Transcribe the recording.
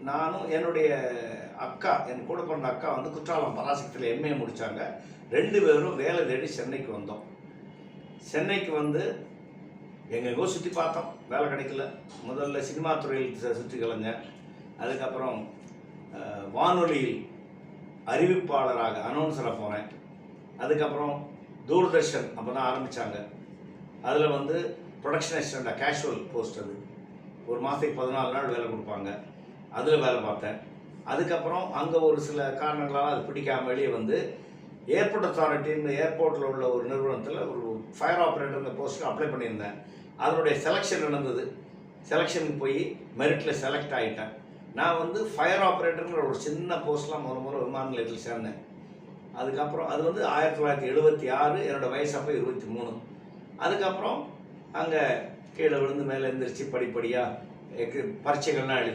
நானும் என்னுடைய அக்கா, என் கூட பிறந்த அக்கா வந்து குற்றாலம் பராசக்தியில் எம்ஏ முடித்தாங்க. 2 பேரும் வேலை தேடி சென்னைக்கு வந்தோம். சென்னைக்கு வந்து எங்கெங்கோ சுற்றி பார்த்தோம், வேலை கிடைக்கல. முதல்ல சினிமா துறையில் சுற்றி கலைஞ்சேன். அதுக்கப்புறம் வானொலியில் அறிவிப்பாளராக அனௌன்சராக போனேன். அதுக்கப்புறம் தூர்தர்ஷன் அப்போ தான் ஆரம்பித்தாங்க. அதில் வந்து ப்ரொடக்ஷன் அசிஸ்டண்டாக கேஷுவல் போஸ்ட், அது ஒரு மாதத்துக்கு 14 நாள் வேலை கொடுப்பாங்க. அதில் வேலை பார்த்தேன். அதுக்கப்புறம் அங்கே ஒரு சில காரணங்களால் அது பிடிக்காம வெளியே வந்து ஏர்போர்ட் அத்தாரிட்டின்னு ஏர்போர்ட்டில் உள்ள ஒரு நிறுவனத்தில் ஒரு ஃபயர் ஆப்ரேட்டருங்க போஸ்ட்டுக்கு அப்ளை பண்ணியிருந்தேன். அதனுடைய செலெக்ஷன் நடந்தது. செலெக்ஷனுக்கு போய் மெரிட்டில் செலக்ட் ஆகிட்டேன். நான் வந்து ஃபயர் ஆப்ரேட்டருங்கிற ஒரு சின்ன போஸ்ட்லாம் முறை விமான நிலையத்தில் சேர்ந்தேன். அதுக்கப்புறம் அது வந்து 1976, என்னோடய வயசு அப்போ 23. அதுக்கப்புறம் அங்கே கீழே விழுந்து மேலே எழுந்திரிச்சு படிப்படியாக பரீட்சைகள்லாம் எழுதி